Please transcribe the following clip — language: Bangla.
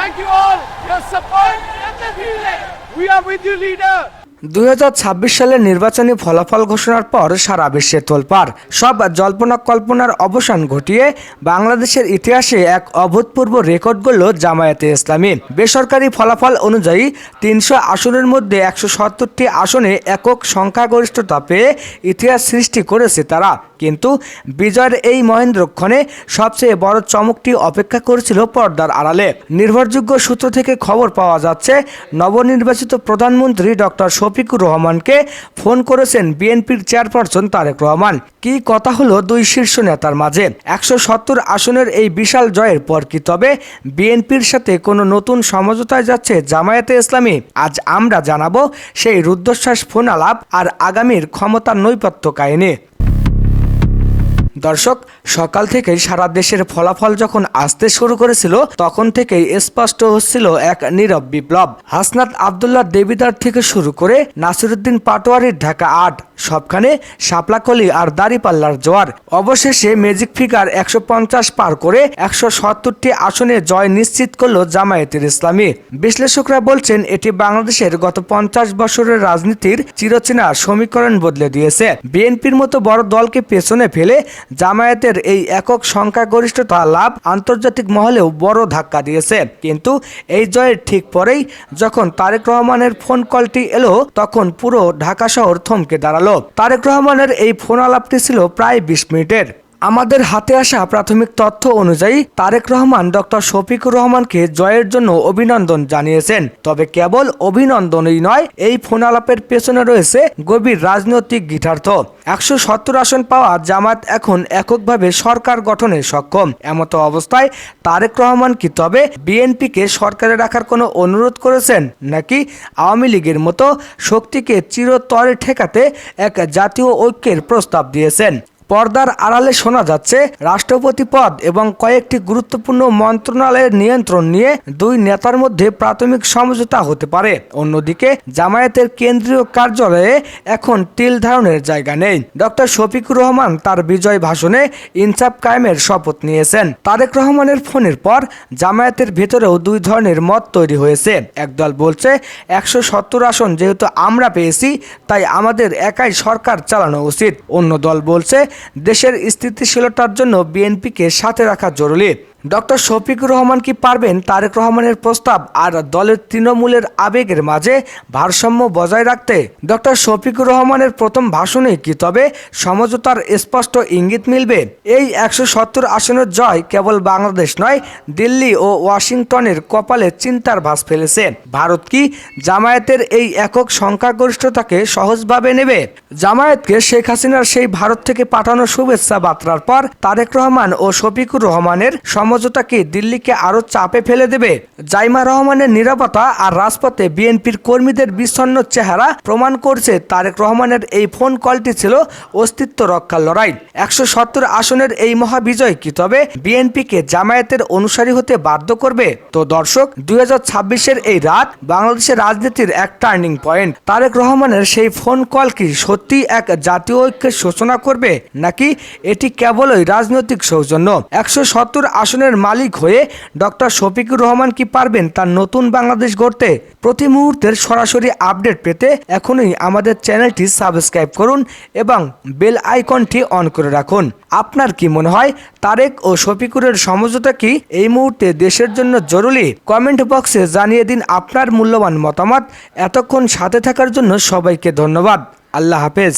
Thank you all. Your support. We are with you, leader. 2026 সালের নির্বাচনী ফলাফল ঘোষণার পর সারা বিশ্বে তোলপাড়। সব জল্পনা কল্পনার অবসান ঘটিয়ে বাংলাদেশের ইতিহাসে এক অভূতপূর্ব রেকর্ড গড়ল জামায়াতে ইসলামী। বেসরকারি ফলাফল অনুযায়ী 300 আসনের মধ্যে 170টি আসনে একক সংখ্যাগরিষ্ঠতা পেয়ে ইতিহাস সৃষ্টি করেছে তারা। কিন্তু বিজয়ের এই মহেন্দ্রক্ষণে সবচেয়ে বড় চমকটি অপেক্ষা করেছিল পর্দার আড়ালে। নির্ভরযোগ্য সূত্র থেকে খবর পাওয়া যাচ্ছে, নবনির্বাচিত প্রধানমন্ত্রী ডক্টর শফিকুর রহমানকে ফোন করেছেন বিএনপির চেয়ারপারসন তারেক রহমান। কি কথা হলো দুই শীর্ষ নেতার মাঝে? 170 আসনের এই বিশাল জয়ের পর কি তবে বিএনপির সাথে কোনো নতুন সমঝোতায় যাচ্ছে জামায়াতে ইসলামী? আজ আমরা জানাবো সেই রুদ্ধশ্বাস ফোন আলাপ আর আগামীর ক্ষমতার নৈপথ্য কাহিনী। দর্শক, সকাল থেকেই সারা দেশের ফলাফল যখন আসতে শুরু করেছিল তখন থেকেই স্পষ্ট হচ্ছিল এক নীরব বিপ্লব। হাসনাত আবদুল্লাহ দেবিদার থেকে শুরু করে নাসিরুদ্দিন পাটোয়ারির ঢাকা ৮, সবখানে শাপলাকলি আর দাঁড়িপাল্লার জোয়ার। অবশেষে ম্যাজিক ফিগার 150 পার করে 170টি আসনে জয় নিশ্চিত করল জামায়াতের ইসলামী। বিশ্লেষকরা বলছেন এটি বাংলাদেশের গত 50 বছরের রাজনীতির চিরচেনা সমীকরণ বদলে দিয়েছে। বিএনপির মতো বড় দলকে পেছনে ফেলে জামায়াতের এই একক সংখ্যাগরিষ্ঠতা লাভ আন্তর্জাতিক মহলেও বড় ধাক্কা দিয়েছে। কিন্তু এই জয়ের ঠিক পরেই যখন তারেক রহমানের ফোন কলটি এলো তখন পুরো ঢাকা শহর থমকে দাঁড়ালো। তারেক রহমানের এই ফোন আলাপটি ছিল প্রায় 20 মিনিটের। আমাদের হাতে আসা প্রাথমিক তথ্য অনুযায়ী তারেক রহমান ডক্টর শফিকুর রহমানকে জয়ের জন্য অভিনন্দন জানিয়েছেন। তবে কেবল অভিনন্দনই নয়, এই ফোন আলাপের পেছনে রয়েছে গভীর রাজনৈতিক গীতার্থ। 170 আসন পাওয়া জামাত এখন এককভাবে সরকার গঠনে সক্ষম। এমতো অবস্থায় তারেক রহমান কি তবে বিএনপিকে সরকারে রাখার কোনো অনুরোধ করেছেন, নাকি আওয়ামী লীগের মতো শক্তিকে চিরতরে ঠেকাতে এক জাতীয় ঐক্যের প্রস্তাব দিয়েছেন? পর্দার আড়ালে শোনা যাচ্ছে রাষ্ট্রপতি পদ এবং কয়েকটি গুরুত্বপূর্ণ মন্ত্রণালয়ের নিয়ন্ত্রণ নিয়ে দুই নেতার মধ্যে প্রাথমিক সমঝোতা হতে পারে। অন্যদিকে জামায়াতের কেন্দ্রীয় কার্যালয়ে এখন তিল ধারণের জায়গা নেই। ডক্টর শফিকুর রহমান তার বিজয় ভাষণে ইনসাফ কায়েমের শপথ নিয়েছেন। তারেক রহমানের ফোনের পর জামায়াতের ভেতরেও দুই ধরনের মত তৈরি হয়েছে। একদল বলছে 170 আসন যেহেতু আমরা পেয়েছি তাই আমাদের একাই সরকার চালানো উচিত। অন্য দল বলছে দেশের স্থিতিশীলতার জন্য বিএনপিকে সাথে রাখা জরুরি। ডক্টর শফিকুর রহমান কি পারবেন তারেক রহমানের প্রস্তাব আর দলের তৃণমূলের আবেগের মাঝে ভারসাম্য বজায় রাখতে? ডক্টর শফিকুর রহমানের প্রথম ভাষণে কি তবে সমঝোতার স্পষ্ট ইঙ্গিত মিলবে? এই 170 আসনের জয় কেবল বাংলাদেশ নয়, দিল্লি ও ওয়াশিংটনের কপালে চিন্তার ভাঁজ ফেলেছে। ভারত কি জামায়াতের এই একক সংখ্যাগরিষ্ঠতাকে সহজভাবে নেবে? জামায়াতকে শেখ হাসিনার সেই ভারত থেকে পাঠানো শুভেচ্ছা বার্তার পর তারেক রহমান ও শফিকুর রহমানের সমঝোতা কি দিল্লিকে আরো চাপে ফেলে দেবে? জাইমা রহমানের নিরাপত্তা আর রাজপথে বিএনপির কর্মীদের বিষণ্ণ চেহারা প্রমাণ করছে তারেক রহমানের এই ফোন কলটি ছিল অস্তিত্ব রক্ষার লড়াই। 170 আসনের এই মহাবিজয় কি তবে বিএনপিকে জামায়াতের অনুসারী হতে বাধ্য করবে? তো দর্শক, 2026-এর এই রাত বাংলাদেশের রাজনীতির এক টার্নিং পয়েন্ট। তারেক রহমানের সেই ফোন কল কি সত্যি এক জাতীয় ঐক্যের সূচনা করবে, নাকি এটি কেবলই রাজনৈতিক সৌজন্য? 170 আসনের মালিক হয়ে ডক্টর শফিকুর রহমান কি পারবেন তার নতুন বাংলাদেশ গড়তে? প্রতি মুহূর্তের সরাসরি আপডেট পেতে এখনই আমাদের চ্যানেলটি সাবস্ক্রাইব করুন এবং বেল আইকনটি অন করে রাখুন। আপনার কি মনে হয় তারেক ও শফিকুরের সমঝোতা কি এই মুহূর্তে দেশের জন্য জরুরি? কমেন্ট বক্সে জানিয়ে দিন আপনার মূল্যবান মতামত। এতক্ষণ সাথে থাকার জন্য সবাইকে ধন্যবাদ। আল্লাহ হাফেজ।